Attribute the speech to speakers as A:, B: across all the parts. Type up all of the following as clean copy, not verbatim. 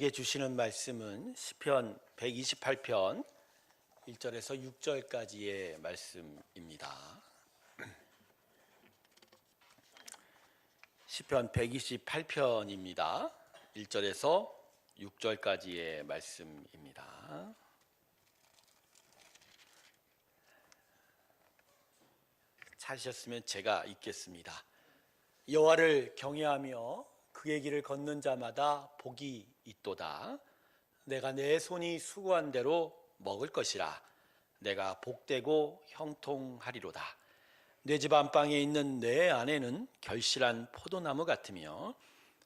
A: 우리에게 주시는 말씀은 시편 128편 1절에서 6절까지의 말씀입니다. 시편 128편입니다. 1절에서 6절까지의 말씀입니다. 찾으셨으면 제가 읽겠습니다. 여호와를 경외하며 그의 길을 걷는 자마다 복이 있도다. 내가 내 손이 수고한 대로 먹을 것이라. 내가 복되고 형통하리로다. 내 집 안방에 있는 내 아내는 결실한 포도나무 같으며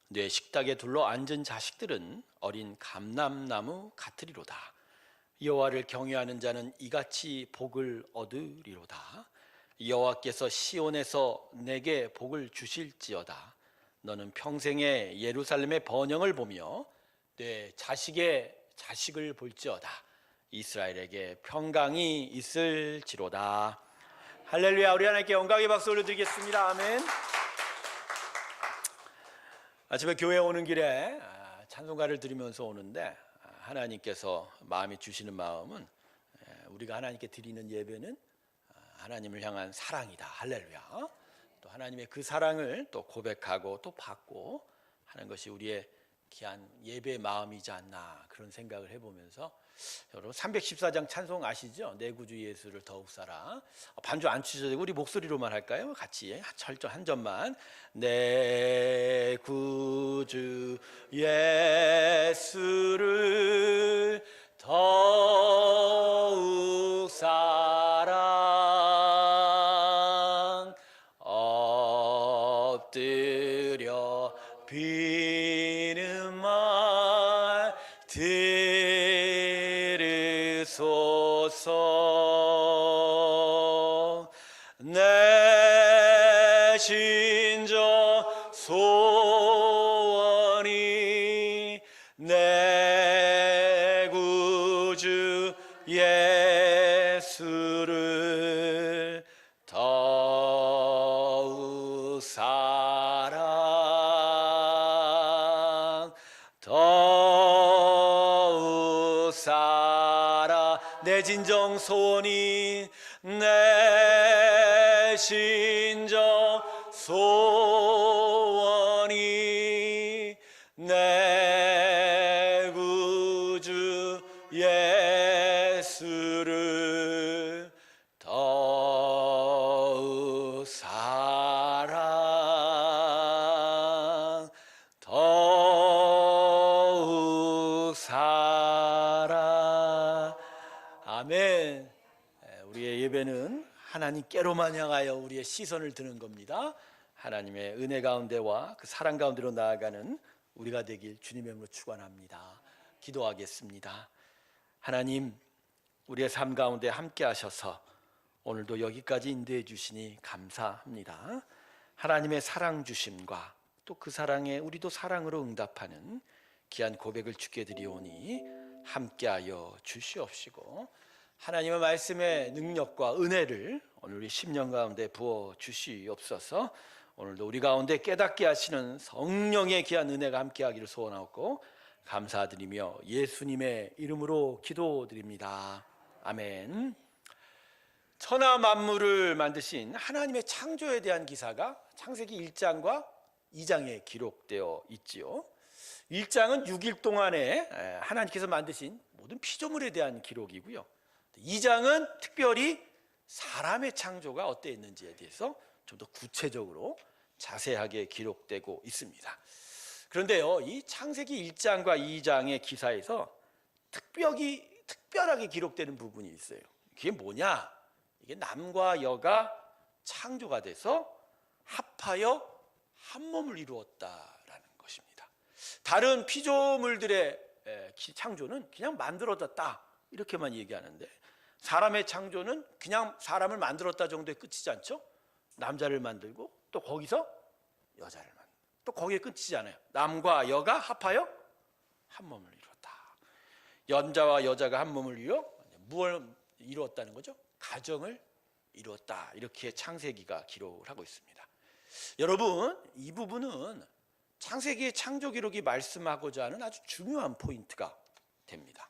A: 내 식탁에 둘러 앉은 자식들은 어린 감람나무 같으리로다. 여호와를 경외하는 자는 이같이 복을 얻으리로다. 여호와께서 시온에서 내게 복을 주실지어다. 너는 평생에 예루살렘의 번영을 보며 내 자식의 자식을 볼지어다. 이스라엘에게 평강이 있을지로다. 할렐루야. 우리 하나님께 영광의 박수 올려드리겠습니다. 아멘. 아침에 교회 오는 길에 찬송가를 들으면서 오는데 하나님께서 마음이 주시는 마음은 우리가 하나님께 드리는 예배는 하나님을 향한 사랑이다. 할렐루야. 또 하나님의 그 사랑을 또 고백하고 또 받고 하는 것이 우리의 귀한 예배의 마음이지 않나 그런 생각을 해보면서 여러분 314장 찬송 아시죠? 내 구주 예수를 더욱 사랑. 반주 안 추셔도 되고 우리 목소리로만 할까요? 같이 철저 한 점만. 내 구주 예수를 더욱 사랑. 엎드려 비는 말 들으소서. 내 신정 소원이 내 구주 예수를 더욱 사랑. 더욱 사랑. 내 진정 소원이 내 신정 소원이 내 구주 예수를 더욱 사랑. 더욱 사랑. 아멘. 우리의 예배는 하나님께로만 향하여 우리의 시선을 드는 겁니다. 하나님의 은혜 가운데와 그 사랑 가운데로 나아가는 우리가 되길 주님의 이름으로 축원합니다. 기도하겠습니다. 하나님, 우리의 삶 가운데 함께 하셔서 오늘도 여기까지 인도해 주시니 감사합니다. 하나님의 사랑 주심과 또 그 사랑에 우리도 사랑으로 응답하는 귀한 고백을 주께 드리오니 함께하여 주시옵시고 하나님의 말씀의 능력과 은혜를 오늘 우리 심령 가운데 부어 주시옵소서. 오늘도 우리 가운데 깨닫게 하시는 성령의 귀한 은혜가 함께하기를 소원하고 감사드리며 예수님의 이름으로 기도드립니다. 아멘. 천하 만물을 만드신 하나님의 창조에 대한 기사가 창세기 1장과 2장에 기록되어 있지요. 1장은 6일 동안에 하나님께서 만드신 모든 피조물에 대한 기록이고요. 2장은 특별히 사람의 창조가 어땠는지에 대해서 좀 더 구체적으로 자세하게 기록되고 있습니다. 그런데요, 이 창세기 1장과 2장의 기사에서 특별하게 기록되는 부분이 있어요. 그게 뭐냐? 이게 남과 여가 창조가 돼서 합하여 한 몸을 이루었다라는 것입니다. 다른 피조물들의 창조는 그냥 만들어졌다 이렇게만 얘기하는데 사람의 창조는 그냥 사람을 만들었다 정도에 끝이지 않죠? 남자를 만들고 또 거기서 여자를 만들고 또 거기에 끝이지 않아요. 남과 여가 합하여 한 몸을 이루었다. 남자와 여자가 한 몸을 이루어 무엇을 이루었다는 거죠? 가정을 이루었다. 이렇게 창세기가 기록을 하고 있습니다. 여러분, 이 부분은 창세기의 창조 기록이 말씀하고자 하는 아주 중요한 포인트가 됩니다.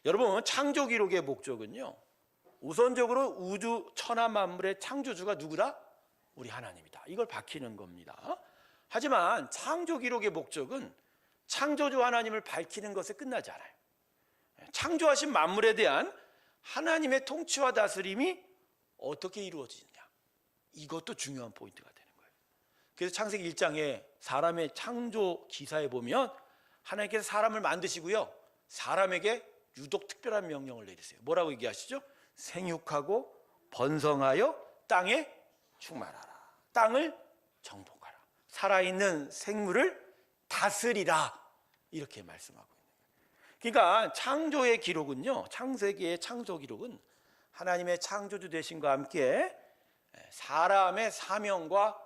A: 여러분, 창조 기록의 목적은요, 우선적으로 우주 천하 만물의 창조주가 누구다? 우리 하나님이다. 이걸 밝히는 겁니다. 하지만 창조 기록의 목적은 창조주 하나님을 밝히는 것에 끝나지 않아요. 창조하신 만물에 대한 하나님의 통치와 다스림이 어떻게 이루어지느냐, 이것도 중요한 포인트가 되는 거예요. 그래서 창세기 1장에 사람의 창조 기사에 보면 하나님께서 사람을 만드시고요, 사람에게 유독 특별한 명령을 내리세요. 뭐라고 얘기하시죠? 생육하고 번성하여 땅에 충만하라. 땅을 정복하라. 살아있는 생물을 다스리라. 이렇게 말씀하고 있는 거예요. 그러니까 창조의 기록은요, 창세기의 창조 기록은 하나님의 창조주 되심과 함께 사람의 사명과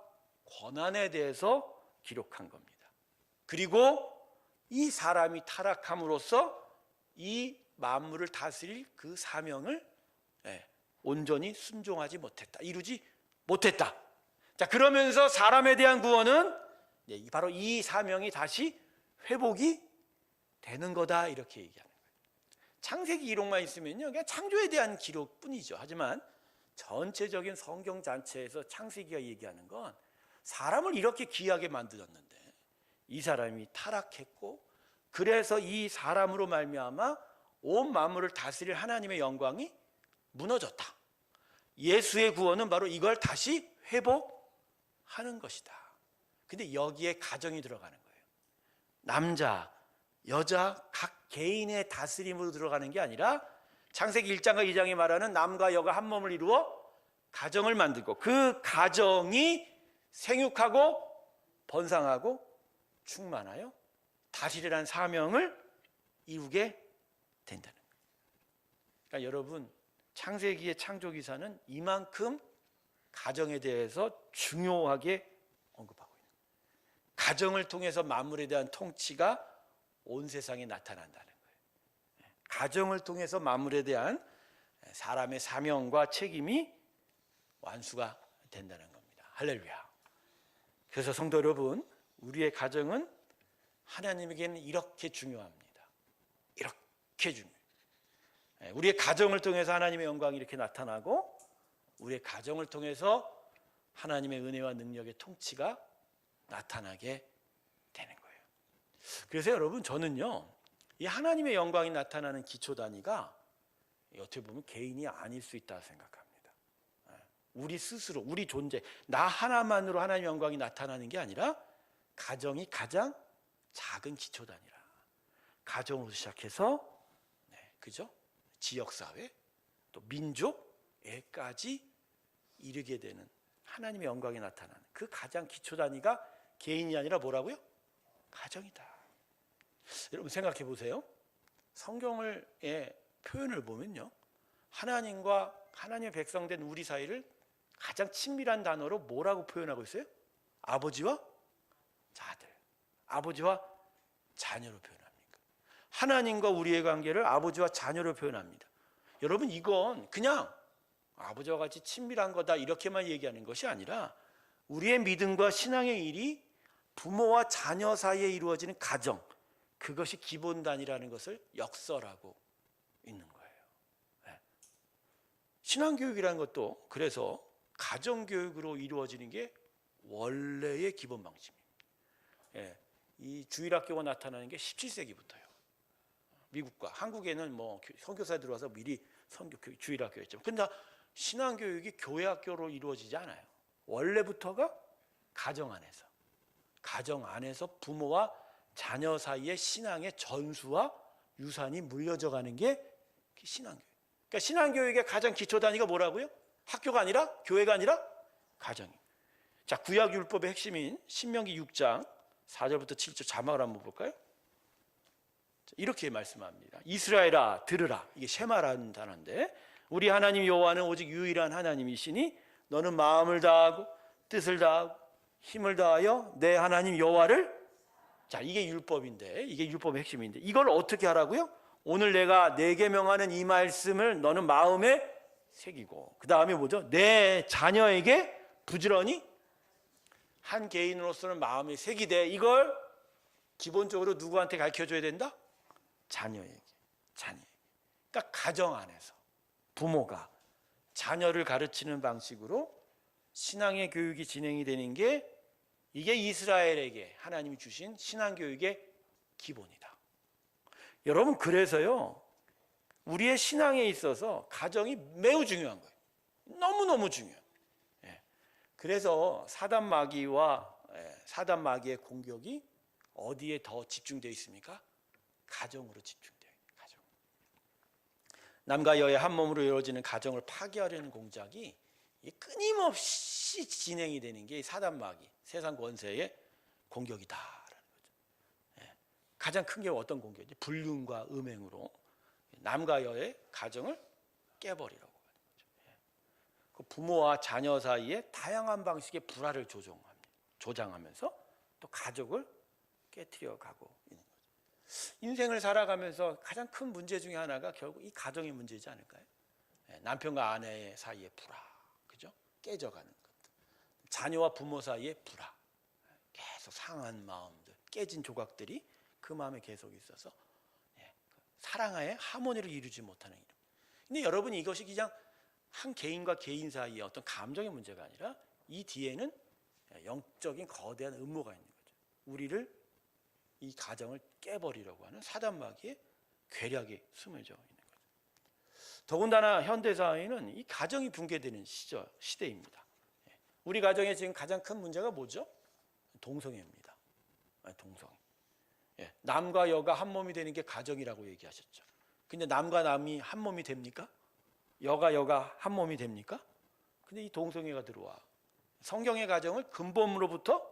A: 권한에 대해서 기록한 겁니다. 그리고 이 사람이 타락함으로써 이 만물을 다스릴 그 사명을 온전히 순종하지 못했다, 이루지 못했다. 자, 그러면서 사람에 대한 구원은 바로 이 사명이 다시 회복이 되는 거다, 이렇게 얘기하는 거예요. 창세기 기록만 있으면요, 그냥 창조에 대한 기록뿐이죠. 하지만 전체적인 성경 전체에서 창세기가 얘기하는 건 사람을 이렇게 귀하게 만들었는데 이 사람이 타락했고, 그래서 이 사람으로 말미암아 온 만물을 다스릴 하나님의 영광이 무너졌다. 예수의 구원은 바로 이걸 다시 회복하는 것이다. 근데 여기에 가정이 들어가는 거예요. 남자, 여자 각 개인의 다스림으로 들어가는 게 아니라 창세기 1장과 2장에 말하는 남과 여가 한 몸을 이루어 가정을 만들고 그 가정이 생육하고 번성하고 충만하여 다스리라는 사명을 이루게 된다는 거예요. 그러니까 여러분, 창세기의 창조기사는 이만큼 가정에 대해서 중요하게 언급하고 있는 거예요. 가정을 통해서 만물에 대한 통치가 온 세상에 나타난다는 거예요. 가정을 통해서 만물에 대한 사람의 사명과 책임이 완수가 된다는 겁니다. 할렐루야. 그래서 성도 여러분, 우리의 가정은 하나님에게는 이렇게 중요합니다. 이렇게 중요해요. 우리의 가정을 통해서 하나님의 영광이 이렇게 나타나고, 우리의 가정을 통해서 하나님의 은혜와 능력의 통치가 나타나게 되는 거예요. 그래서 여러분, 저는요, 이 하나님의 영광이 나타나는 기초 단위가 어떻게 보면 개인이 아닐 수 있다고 생각합니다. 우리 스스로, 우리 존재, 나 하나만으로 하나님의 영광이 나타나는 게 아니라 가정이 가장 작은 기초 단위라. 가정으로 시작해서 그죠? 지역사회, 또 민족에까지 이르게 되는 하나님의 영광이 나타나는 그 가장 기초 단위가 개인이 아니라 뭐라고요? 가정이다. 여러분 생각해 보세요. 성경의 표현을 보면요, 하나님과 하나님의 백성된 우리 사이를 가장 친밀한 단어로 뭐라고 표현하고 있어요? 아버지와 자들, 아버지와 자녀로 표현합니다. 하나님과 우리의 관계를 아버지와 자녀로 표현합니다. 여러분, 이건 그냥 아버지와 같이 친밀한 거다 이렇게만 얘기하는 것이 아니라 우리의 믿음과 신앙의 일이 부모와 자녀 사이에 이루어지는 가정, 그것이 기본 단위라는 것을 역설하고 있는 거예요. 신앙교육이라는 것도 그래서 가정교육으로 이루어지는 게 원래의 기본 방식입니다. 이 주일학교가 나타나는 게 17세기부터요. 미국과 한국에는 뭐 선교사 들어와서 미리 주일학교 했죠. 근데 신앙교육이 교회학교로 이루어지지 않아요. 원래부터가 가정 안에서 부모와 자녀 사이의 신앙의 전수와 유산이 물려져 가는 게 신앙교육. 그러니까 신앙교육의 가장 기초 단위가 뭐라고요? 학교가 아니라, 교회가 아니라 가정이에요. 자, 구약율법의 핵심인 신명기 6장 4절부터 7절 자막을 한번 볼까요? 이렇게 말씀합니다. 이스라엘아 들으라. 이게 쉐마라는 단어인데, 우리 하나님 여호와는 오직 유일한 하나님이시니 너는 마음을 다하고 뜻을 다하고 힘을 다하여 내 하나님 여호와를, 자, 이게 율법인데, 이게 율법의 핵심인데, 이걸 어떻게 하라고요? 오늘 내가 내게 명하는 이 말씀을 너는 마음에 새기고, 그 다음에 뭐죠? 내 자녀에게 부지런히 한 개인으로서는 마음이 색이 돼. 이걸 기본적으로 누구한테 가르쳐줘야 된다? 자녀에게. 그러니까 가정 안에서 부모가 자녀를 가르치는 방식으로 신앙의 교육이 진행이 되는 게 이게 이스라엘에게 하나님이 주신 신앙교육의 기본이다. 여러분, 그래서요, 우리의 신앙에 있어서 가정이 매우 중요한 거예요. 너무너무 중요해요. 그래서 사단 마귀의 공격이 어디에 더 집중되어 있습니까? 가정으로 집중되어 있는 가정. 남과 여의 한 몸으로 이루어지는 가정을 파괴하려는 공작이 끊임없이 진행이 되는 게 사단 마귀, 세상 권세의 공격이다라는 거죠. 가장 큰 게 어떤 공격이죠? 불륜과 음행으로 남과 여의 가정을 깨버리려고 하는 거죠. 그 부모와 자녀 사이에 다양한 방식의 불화를 조장하면서 또 가족을 깨트려 가고 있는 거죠. 인생을 살아가면서 가장 큰 문제 중에 하나가 결국 이 가정의 문제이지 않을까요? 남편과 아내 사이의 불화, 그죠? 깨져가는 것들. 자녀와 부모 사이의 불화, 계속 상한 마음들, 깨진 조각들이 그 마음에 계속 있어서 사랑의 하모니를 이루지 못하는 일. 근데 여러분이 이것이 그냥 한 개인과 개인 사이의 어떤 감정의 문제가 아니라 이 뒤에는 영적인 거대한 음모가 있는 거죠. 우리를, 이 가정을 깨버리려고 하는 사단 마귀의 괴력이 숨어져 있는 거죠. 더군다나 현대 사회는 이 가정이 붕괴되는 시대입니다. 우리 가정의 지금 가장 큰 문제가 뭐죠? 동성애입니다. 동성애. 남과 여가 한 몸이 되는 게 가정이라고 얘기하셨죠. 근데 남과 남이 한 몸이 됩니까? 여가 한 몸이 됩니까? 근데 이 동성애가 들어와 성경의 가정을 근본으로부터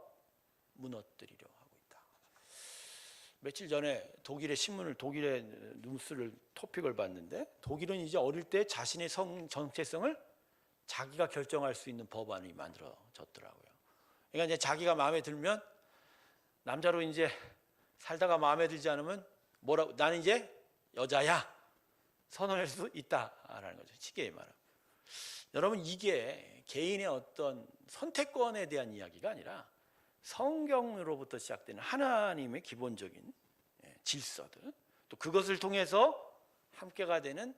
A: 무너뜨리려 하고 있다. 며칠 전에 독일의 뉴스를 토픽을 봤는데, 독일은 이제 어릴 때 자신의 성 정체성을 자기가 결정할 수 있는 법안이 만들어졌더라고요. 그러니까 이제 자기가 마음에 들면, 남자로 이제 살다가 마음에 들지 않으면 뭐라고, 나는 이제 여자야 선언할 수 있다라는 거죠. 쉽게 말하면. 여러분, 이게 개인의 어떤 선택권에 대한 이야기가 아니라 성경으로부터 시작되는 하나님의 기본적인 질서들, 또 그것을 통해서 함께가 되는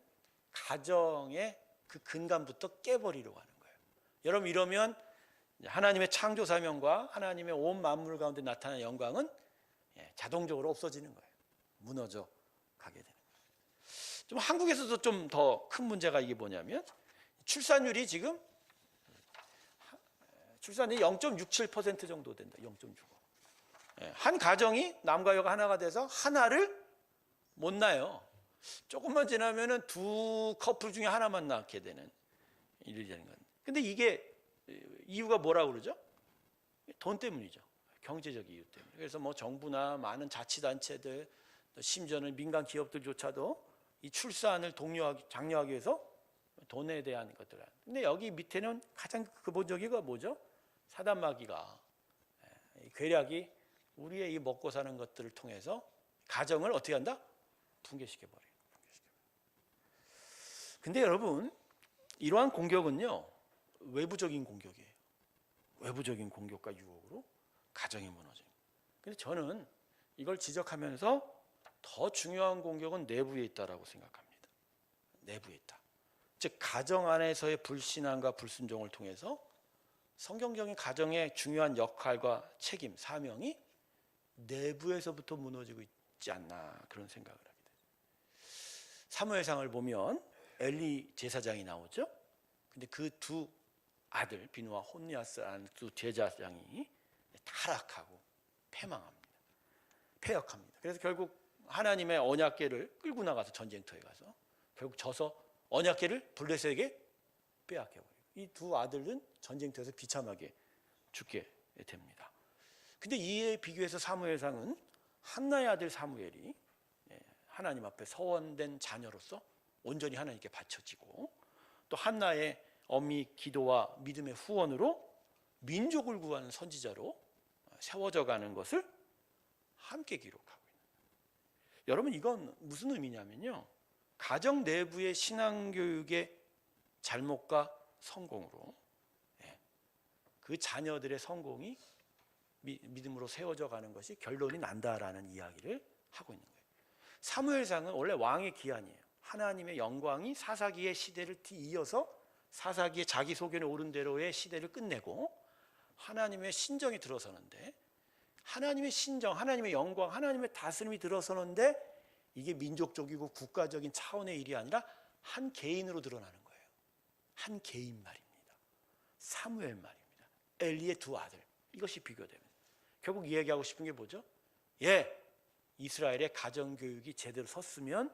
A: 가정의 그 근간부터 깨버리려고 하는 거예요. 여러분, 이러면 하나님의 창조 사명과 하나님의 온 만물 가운데 나타나는 영광은 자동적으로 없어지는 거예요. 무너져 가게 되는 거예요. 좀 한국에서도 좀 더 큰 문제가 이게 뭐냐면, 출산율이 지금 출산이 0.67% 정도 된다. 0.65. 한 가정이 남과 여가 하나가 돼서 하나를 못 낳아요. 조금만 지나면은 두 커플 중에 하나만 낳게 되는 일이 되는 거예요. 근데 이게 이유가 뭐라고 그러죠? 돈 때문이죠. 경제적 이유 때문에. 그래서 뭐 정부나 많은 자치단체들, 심지어는 민간 기업들조차도 이 출산을 장려하기 위해서 돈에 대한 것들. 근데 여기 밑에는 가장 근본적인 거 뭐죠? 사단 마귀가, 괴력이 우리의 이 먹고 사는 것들을 통해서 가정을 어떻게 한다? 붕괴시켜 버려요. 근데 여러분, 이러한 공격은요, 외부적인 공격이에요. 외부적인 공격과 유혹으로 가정이 무너져요. 근데 저는 이걸 지적하면서 더 중요한 공격은 내부에 있다라고 생각합니다. 내부에 있다. 즉, 가정 안에서의 불신앙과 불순종을 통해서 성경적인 가정의 중요한 역할과 책임, 사명이 내부에서부터 무너지고 있지 않나, 그런 생각을 하게 돼요. 사무엘상을 보면 엘리 제사장이 나오죠. 근데 그 두 아들, 비누와 혼니아스라는 두 제사장이 타락하고 패역합니다. 그래서 결국 하나님의 언약궤를 끌고 나가서 전쟁터에 가서 결국 져서 언약궤를 블레셋에게 빼앗겨버려요. 이 두 아들은 전쟁터에서 비참하게 죽게 됩니다. 근데 이에 비교해서 사무엘상은 한나의 아들 사무엘이 하나님 앞에 서원된 자녀로서 온전히 하나님께 바쳐지고, 또 한나의 엄미 기도와 믿음의 후원으로 민족을 구하는 선지자로 세워져 가는 것을 함께 기록하고 있는 거예요. 여러분, 이건 무슨 의미냐면요, 가정 내부의 신앙교육의 잘못과 성공으로 그 자녀들의 성공이 믿음으로 세워져 가는 것이 결론이 난다라는 이야기를 하고 있는 거예요. 사무엘상은 원래 왕의 기한이에요. 하나님의 영광이 사사기의 시대를 이어서 사사기의 자기 소견에 오른 대로의 시대를 끝내고 하나님의 신정이 들어서는데, 하나님의 신정, 하나님의 영광, 하나님의 다스림이 들어서는데 이게 민족적이고 국가적인 차원의 일이 아니라 한 개인으로 드러나는 거예요. 한 개인 말입니다. 사무엘 말입니다. 엘리의 두 아들. 이것이 비교됩니다. 결국 이야기하고 싶은 게 뭐죠? 이스라엘의 가정교육이 제대로 섰으면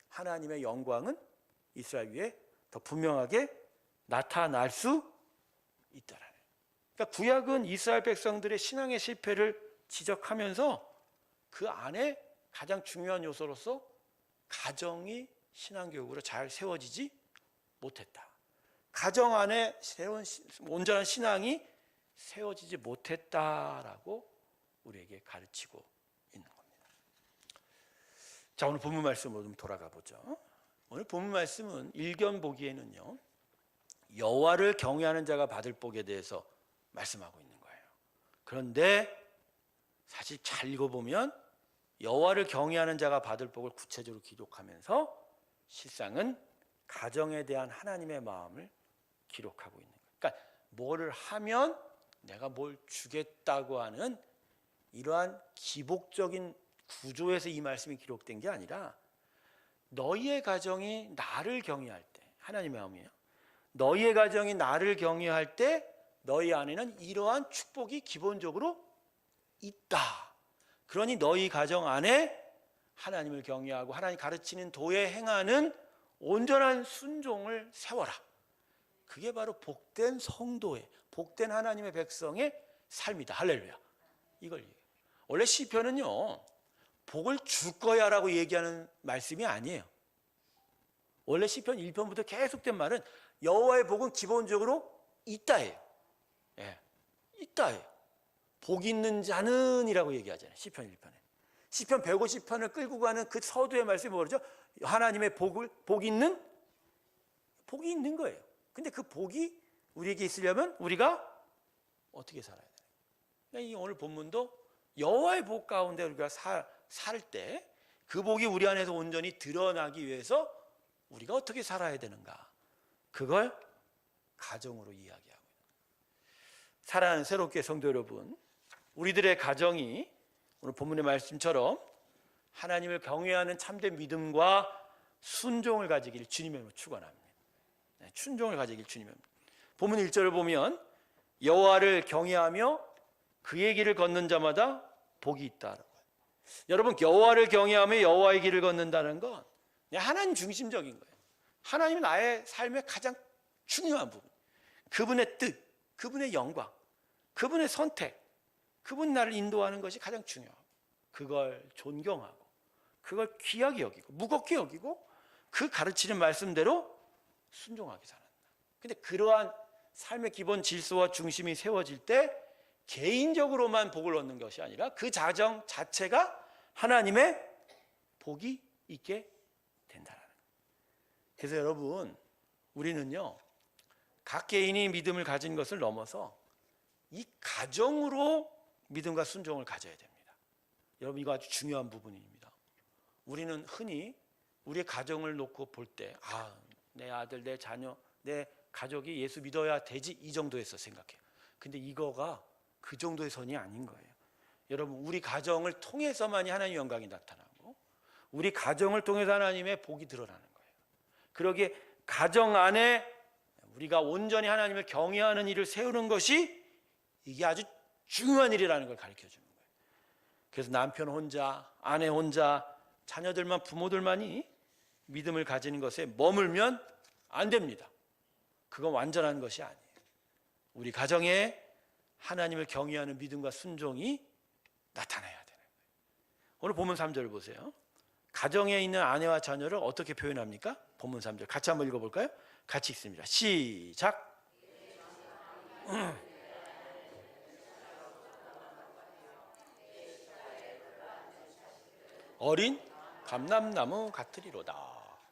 A: 하나님의 영광은 이스라엘 위에 더 분명하게 나타날 수 있다라는. 그러니까 구약은 이스라엘 백성들의 신앙의 실패를 지적하면서 그 안에 가장 중요한 요소로서 가정이 신앙교육으로 잘 세워지지 못했다. 가정 안에 세운 온전한 신앙이 세워지지 못했다라고 우리에게 가르치고 있는 겁니다. 자, 오늘 본문 말씀으로 좀 돌아가 보죠. 오늘 본문 말씀은 일견 보기에는요, 여호와를 경외하는 자가 받을 복에 대해서 말씀하고 있는 거예요. 그런데 사실 잘 읽어보면 여호와를 경외하는 자가 받을 복을 구체적으로 기록하면서 실상은 가정에 대한 하나님의 마음을 기록하고 있는 거예요. 그러니까 뭐를 하면 내가 뭘 주겠다고 하는 이러한 기복적인 구조에서 이 말씀이 기록된 게 아니라, 너희의 가정이 나를 경외할 때, 하나님의 마음이에요. 너희의 가정이 나를 경외할 때 너희 안에는 이러한 축복이 기본적으로 있다. 그러니 너희 가정 안에 하나님을 경외하고 하나님 가르치는 도에 행하는 온전한 순종을 세워라. 그게 바로 복된 성도의, 복된 하나님의 백성의 삶이다. 할렐루야. 이걸 얘기해요. 원래 시편은요, 복을 줄 거야 라고 얘기하는 말씀이 아니에요. 원래 시편 1편부터 계속된 말은 여호와의 복은 기본적으로 있다예요. 있다예요. 복 있는 자는 이라고 얘기하잖아요. 시편 1편에. 시편 150편을 끌고 가는 그 서두의 말씀이 뭐죠? 하나님의 복이 있는 거예요. 근데 그 복이 우리에게 있으려면 우리가 어떻게 살아야 돼요? 그러니까 이 오늘 본문도 여호와의 복 가운데 우리가 살 때 그 복이 우리 안에서 온전히 드러나기 위해서 우리가 어떻게 살아야 되는가? 그걸 가정으로 이야기하고 있는 거예요. 사랑하는 새롭게 성도 여러분, 우리들의 가정이 오늘 본문의 말씀처럼 하나님을 경외하는 참된 믿음과 순종을 가지기를 주님의 이름으로 축원합니다. 순종을 가지길 주님의 이름으로. 본문 1절을 보면 여호와를 경외하며 그의 길을 걷는 자마다 복이 있다라고. 여러분, 여호와를 경외하며 여호와의 길을 걷는다는 건 하나님 중심적인 거예요. 하나님은 나의 삶의 가장 중요한 부분. 그분의 뜻, 그분의 영광, 그분의 선택, 그분이 나를 인도하는 것이 가장 중요하고, 그걸 존경하고, 그걸 귀하게 여기고, 무겁게 여기고, 그 가르치는 말씀대로 순종하게 살아간다. 근데 그러한 삶의 기본 질서와 중심이 세워질 때 개인적으로만 복을 얻는 것이 아니라 그 자정 자체가 하나님의 복이 있게 된다는 거예요. 그래서 여러분, 우리는요, 각 개인이 믿음을 가진 것을 넘어서 이 가정으로 믿음과 순종을 가져야 됩니다. 여러분, 이거 아주 중요한 부분입니다. 우리는 흔히 우리의 가정을 놓고 볼 때, 내 아들, 내 자녀, 내 가족이 예수 믿어야 되지, 이 정도에서 생각해요. 근데 이거가 그 정도의 선이 아닌 거예요. 여러분, 우리 가정을 통해서만이 하나님의 영광이 나타나고, 우리 가정을 통해서 하나님의 복이 드러나는 거예요. 그러기에 가정 안에 우리가 온전히 하나님을 경외하는 일을 세우는 것이 이게 아주 중요한 일이라는 걸 가르쳐 주는 거예요. 그래서 남편 혼자, 아내 혼자, 자녀들만, 부모들만이 믿음을 가지는 것에 머물면 안 됩니다. 그건 완전한 것이 아니에요. 우리 가정에 하나님을 경외하는 믿음과 순종이 나타나야 되는 거예요. 오늘 본문 3절 보세요. 가정에 있는 아내와 자녀를 어떻게 표현합니까? 본문 3절 같이 한번 읽어볼까요? 같이 읽습니다. 시작. 어린 감람나무 같으리로다.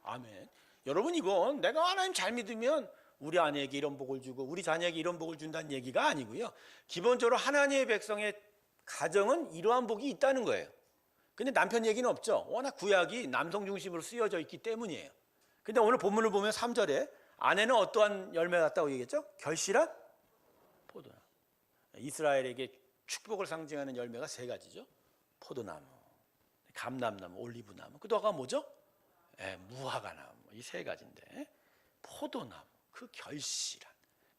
A: 아멘. 여러분, 이건 내가 하나님 잘 믿으면 우리 아내에게 이런 복을 주고 우리 자녀에게 이런 복을 준다는 얘기가 아니고요. 기본적으로 하나님의 백성의 가정은 이러한 복이 있다는 거예요. 근데 남편 얘기는 없죠. 워낙 구약이 남성 중심으로 쓰여져 있기 때문이에요. 근데 오늘 본문을 보면 3절에 아내는 어떠한 열매 같다고 얘기했죠? 결실한 포도나무. 이스라엘에게 축복을 상징하는 열매가 세 가지죠. 포도나무, 감람나무, 올리브나무. 그 다가 뭐죠? 무화과나무. 이 세 가지인데 포도나무, 그 결실한,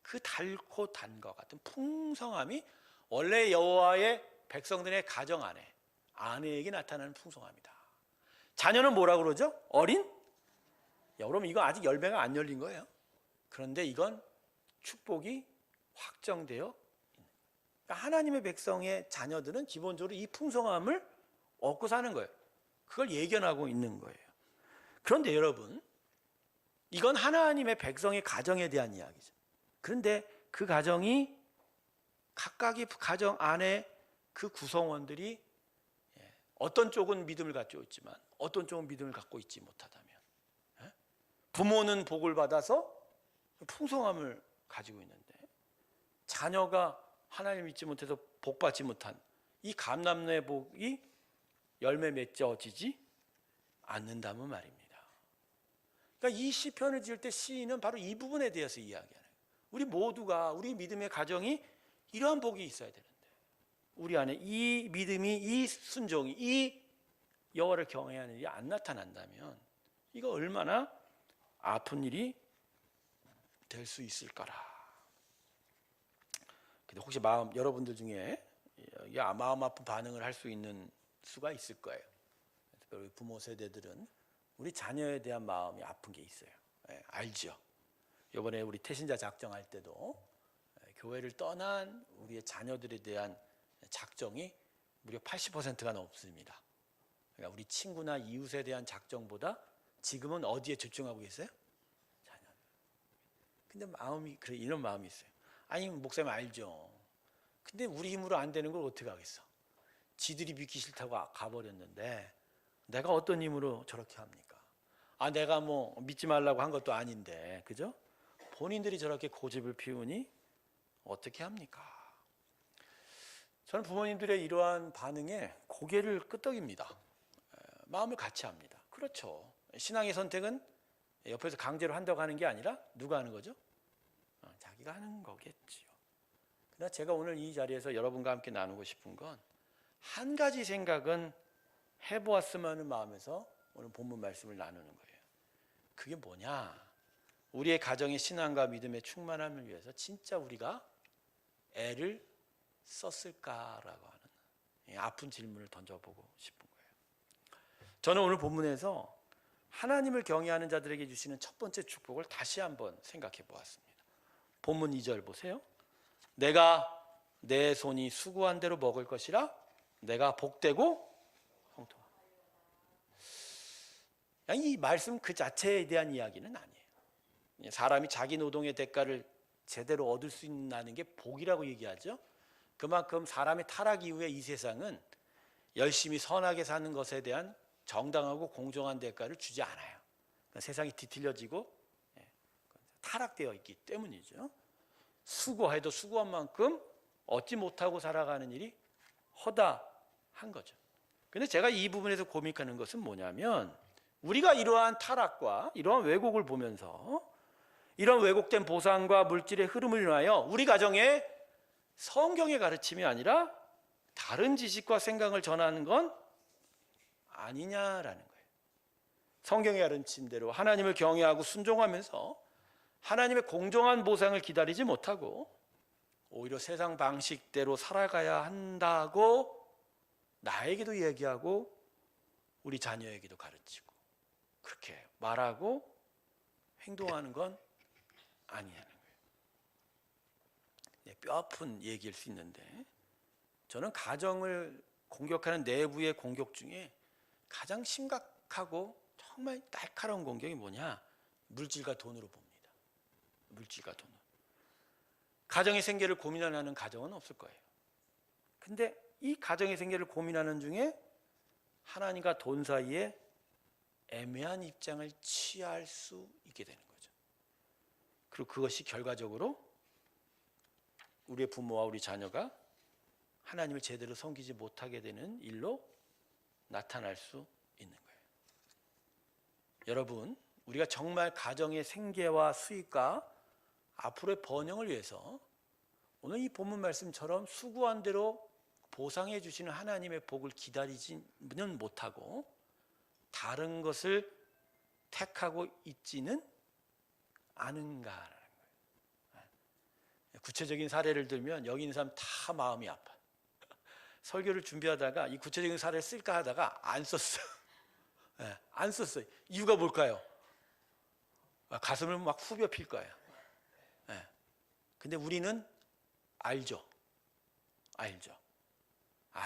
A: 그 달고 단과 같은 풍성함이 원래 여호와의 백성들의 가정 안에 아내에게 나타나는 풍성함이다. 자녀는 뭐라 그러죠? 어린? 여러분 이거 아직 열매가 안 열린 거예요. 그런데 이건 축복이 확정되어 있는. 그러니까 하나님의 백성의 자녀들은 기본적으로 이 풍성함을 얻고 사는 거예요. 그걸 예견하고 있는 거예요. 그런데 여러분, 이건 하나님의 백성의 가정에 대한 이야기죠. 그런데 그 가정이 각각의 가정 안에 그 구성원들이 어떤 쪽은 믿음을 가지고 있지만 어떤 쪽은 믿음을 갖고 있지 못하다면, 부모는 복을 받아서 풍성함을 가지고 있는데 자녀가 하나님 믿지 못해서 복 받지 못한 이 감람나무의 복이 열매 맺어지지 않는다면 말입니다. 그러니까 이 시편을 지을 때 시인은 바로 이 부분에 대해서 이야기하는 거예요. 우리 모두가 우리 믿음의 가정이 이러한 복이 있어야 되는데 우리 안에 이 믿음이, 이 순종이, 이 여호와를 경외하는 일이 안 나타난다면 이거 얼마나 아픈 일이 될 수 있을까라. 근데 혹시 여러분들 중에 마음 아픈 반응을 할 수 있는 수가 있을 거예요. 특별히 부모 세대들은 우리 자녀에 대한 마음이 아픈 게 있어요. 알죠? 이번에 우리 태신자 작정할 때도 교회를 떠난 우리의 자녀들에 대한 작정이 무려 80%가 넘습니다. 그러니까 우리 친구나 이웃에 대한 작정보다 지금은 어디에 집중하고 계세요? 자녀. 근데 마음이 그래, 이런 마음이 있어요. 아니 목사님 알죠. 근데 우리 힘으로 안 되는 걸 어떻게 하겠어? 지들이 믿기 싫다고 가버렸는데 내가 어떤 힘으로 저렇게 합니까? 내가 뭐 믿지 말라고 한 것도 아닌데, 그죠? 본인들이 저렇게 고집을 피우니 어떻게 합니까? 저는 부모님들의 이러한 반응에 고개를 끄덕입니다. 마음을 같이 합니다. 그렇죠. 신앙의 선택은 옆에서 강제로 한다고 하는 게 아니라 누가 하는 거죠? 자기가 하는 거겠지요. 그러나 제가 오늘 이 자리에서 여러분과 함께 나누고 싶은 건 한 가지 생각은 해보았으면 하는 마음에서 오늘 본문 말씀을 나누는 거예요. 그게 뭐냐? 우리의 가정의 신앙과 믿음의 충만함을 위해서 진짜 우리가 애를 썼을까라고 하는 아픈 질문을 던져보고 싶은 거예요. 저는 오늘 본문에서 하나님을 경외하는 자들에게 주시는 첫 번째 축복을 다시 한번 생각해 보았습니다. 본문 2절 보세요. 내가 내 손이 수고한 대로 먹을 것이라 내가 복되고 형통하다. 이 말씀 그 자체에 대한 이야기는 아니에요. 사람이 자기 노동의 대가를 제대로 얻을 수 있는 게 복이라고 얘기하죠. 그만큼 사람의 타락 이후에 이 세상은 열심히 선하게 사는 것에 대한 정당하고 공정한 대가를 주지 않아요. 그러니까 세상이 뒤틀려지고 타락되어 있기 때문이죠. 수고해도 수고한 만큼 얻지 못하고 살아가는 일이 허다한 거죠. 근데 제가 이 부분에서 고민하는 것은 뭐냐면 우리가 이러한 타락과 이러한 왜곡을 보면서 이런 왜곡된 보상과 물질의 흐름을 인하여 우리 가정에 성경의 가르침이 아니라 다른 지식과 생각을 전하는 건 아니냐라는 거예요. 성경의 가르침대로 하나님을 경외하고 순종하면서 하나님의 공정한 보상을 기다리지 못하고 오히려 세상 방식대로 살아가야 한다고 나에게도 얘기하고 우리 자녀에게도 가르치고 그렇게 말하고 행동하는 건 아니라는 거예요. 뼈아픈 얘기일 수 있는데 저는 가정을 공격하는 내부의 공격 중에 가장 심각하고 정말 날카로운 공격이 뭐냐? 물질과 돈으로 봅니다. 물질과 돈으로. 가정의 생계를 고민하는 가정은 없을 거예요. 근데 이 가정의 생계를 고민하는 중에 하나님과 돈 사이에 애매한 입장을 취할 수 있게 되는 거죠. 그리고 그것이 결과적으로 우리의 부모와 우리 자녀가 하나님을 제대로 섬기지 못하게 되는 일로 나타날 수 있는 거예요. 여러분, 우리가 정말 가정의 생계와 수익과 앞으로의 번영을 위해서 오늘 이 본문 말씀처럼 수고한 대로 보상해 주시는 하나님의 복을 기다리지는 못하고 다른 것을 택하고 있지는 않은가라는 거예요. 구체적인 사례를 들면 여기 있는 사람 다 마음이 아파. 설교를 준비하다가 이 구체적인 사례를 쓸까 하다가 안 썼어요. 안 썼어요. 이유가 뭘까요? 가슴을 막 후벼 필 거예요. 근데 우리는 알죠.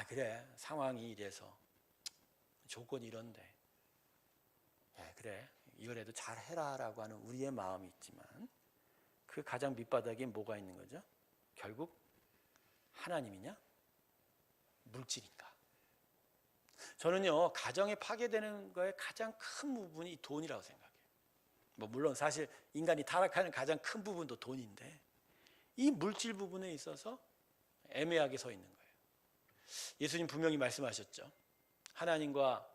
A: 그래, 상황이 이래서 조건이 이런데 그래, 이거라도 잘 해라라고 하는 우리의 마음이 있지만 그 가장 밑바닥에 뭐가 있는 거죠? 결국 하나님이냐? 물질인가? 저는요, 가정에 파괴되는 거에 가장 큰 부분이 이 돈이라고 생각해요. 물론 사실 인간이 타락하는 가장 큰 부분도 돈인데 이 물질 부분에 있어서 애매하게 서 있는 거예요. 예수님 분명히 말씀하셨죠. 하나님과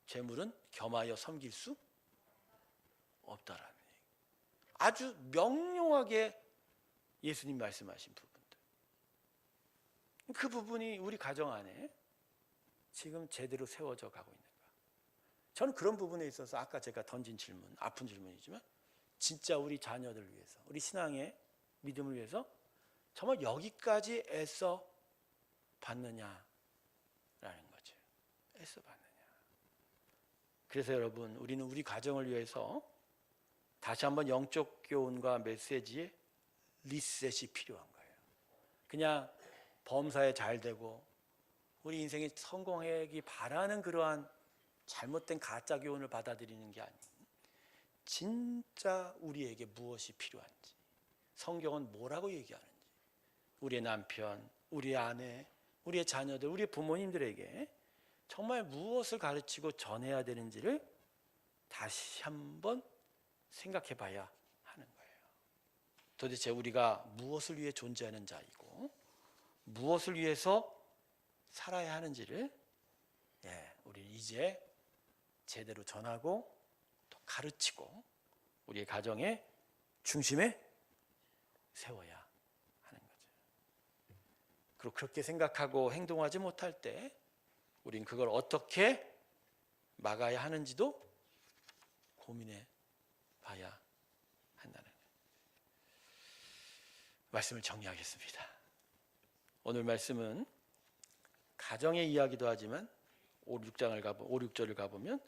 A: 재물은 겸하여 섬길 수 없다라는 얘기. 아주 명료하게 예수님 말씀하신 부분들. 그 부분이 우리 가정 안에 지금 제대로 세워져 가고 있는가. 저는 그런 부분에 있어서 아까 제가 던진 질문, 아픈 질문이지만 진짜 우리 자녀들을 위해서, 우리 신앙의 믿음을 위해서 정말 여기까지 애써 받느냐라는 거죠. 애써 받느냐. 그래서 여러분, 우리는 우리 가정을 위해서 다시 한번 영적 교훈과 메시지의 리셋이 필요한 거예요. 그냥 범사에 잘 되고 우리 인생이 성공하기 바라는 그러한 잘못된 가짜 교훈을 받아들이는 게 아니고 진짜 우리에게 무엇이 필요한지, 성경은 뭐라고 얘기하는지, 우리의 남편, 우리의 아내, 우리의 자녀들, 우리의 부모님들에게 정말 무엇을 가르치고 전해야 되는지를 다시 한번 생각해 봐야 하는 거예요. 도대체 우리가 무엇을 위해 존재하는 자이고 무엇을 위해서 살아야 하는지를 우리 이제 제대로 전하고 또 가르치고 우리의 가정의 중심에 세워야 하는 거죠. 그리고 그렇게 생각하고 행동하지 못할 때 우린 그걸 어떻게 막아야 하는지도 고민해 봐야 한다는 말씀을 정리하겠습니다. 오늘 말씀은 가정의 이야기도 하지만 5, 6절을 가보면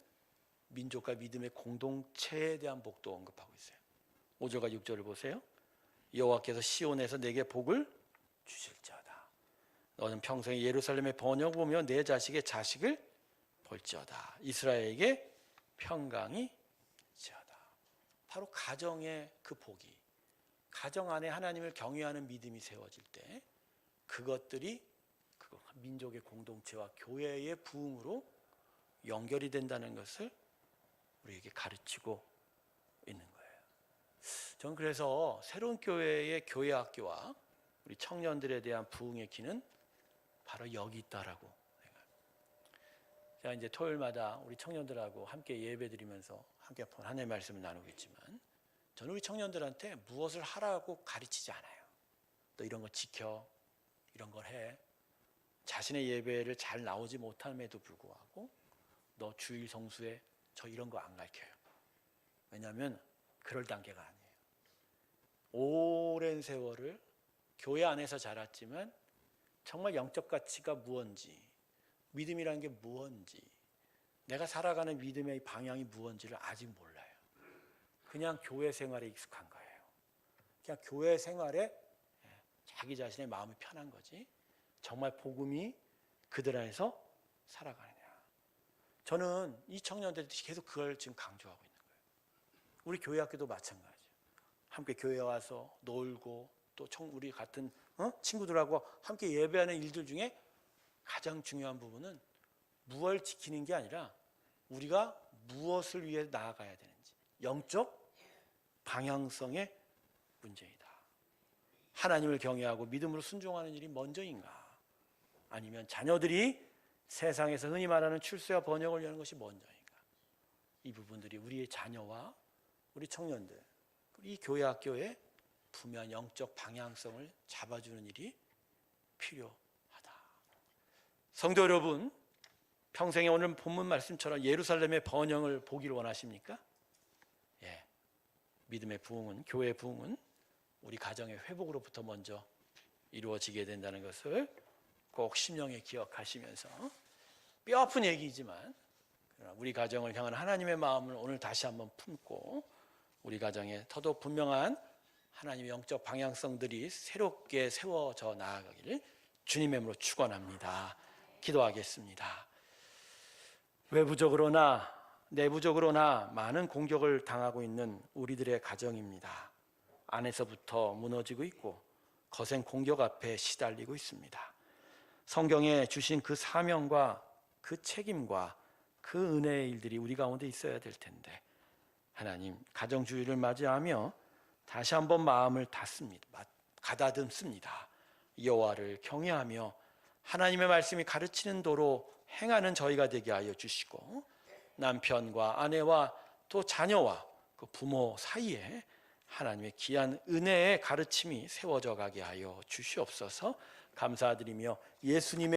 A: 민족과 믿음의 공동체에 대한 복도 언급하고 있어요. 5절과 6절을 보세요. 여호와께서 시온에서 내게 복을 주실지어다. 너는 평생에 예루살렘의 번영 보며 내 자식의 자식을 볼지어다. 이스라엘에게 평강이 있지어다. 바로 가정의 그 복이, 가정 안에 하나님을 경외하는 믿음이 세워질 때 그것들이 민족의 공동체와 교회의 부흥으로 연결이 된다는 것을 우리에게 가르치고 있는 거예요. 저는 그래서 새로운 교회의 교회학교와 우리 청년들에 대한 부흥의 기는 바로 여기 있다라고 생각합니다. 제가 이제 토요일마다 우리 청년들하고 함께 예배드리면서 함께 하나님의 말씀을 나누겠지만 저는 우리 청년들한테 무엇을 하라고 가르치지 않아요. 너 이런 거 지켜, 이런 걸 해. 자신의 예배를 잘 나오지 못함에도 불구하고 너 주일 성수에 저 이런 거 안 가르쳐요. 왜냐하면 그럴 단계가 아니에요. 오랜 세월을 교회 안에서 자랐지만 정말 영적 가치가 무엇인지, 믿음이라는 게 무엇인지, 내가 살아가는 믿음의 방향이 무엇인지를 아직 몰라요. 그냥 교회 생활에 익숙한 거예요. 그냥 교회 생활에 자기 자신의 마음이 편한 거지 정말 복음이 그들 안에서 살아가느냐. 저는 이 청년들이 계속 그걸 지금 강조하고 있는 거예요. 우리 교회 학교도 마찬가지예요. 함께 교회에 와서 놀고 또 우리 같은 친구들하고 함께 예배하는 일들 중에 가장 중요한 부분은 무엇을 지키는 게 아니라 우리가 무엇을 위해 나아가야 되는지 영적 방향성에 문제이다. 하나님을 경외하고 믿음으로 순종하는 일이 먼저인가? 아니면 자녀들이 세상에서 흔히 말하는 출세와 번영을 위하는 것이 먼저인가? 이 부분들이 우리의 자녀와 우리 청년들, 이 교회 학교의 분명한 영적 방향성을 잡아주는 일이 필요하다. 성도 여러분, 평생에 오늘 본문 말씀처럼 예루살렘의 번영을 보기를 원하십니까? 예, 믿음의 부흥은, 교회의 부흥은 우리 가정의 회복으로부터 먼저 이루어지게 된다는 것을 꼭 심령에 기억하시면서, 뼈아픈 얘기이지만 우리 가정을 향한 하나님의 마음을 오늘 다시 한번 품고 우리 가정에 더더욱 분명한 하나님의 영적 방향성들이 새롭게 세워져 나아가기를 주님의 이름으로 축원합니다. 기도하겠습니다. 외부적으로나 내부적으로나 많은 공격을 당하고 있는 우리들의 가정입니다. 안에서부터 무너지고 있고 거센 공격 앞에 시달리고 있습니다. 성경에 주신 그 사명과 그 책임과 그 은혜의 일들이 우리 가운데 있어야 될 텐데, 하나님, 가정주의를 맞이하며 다시 한번 마음을 가다듬습니다. 여호와를 경외하며 하나님의 말씀이 가르치는 도로 행하는 저희가 되게 하여 주시고, 남편과 아내와 또 자녀와 그 부모 사이에 하나님의 귀한 은혜의 가르침이 세워져 가게 하여 주시옵소서. 감사드리며 예수님의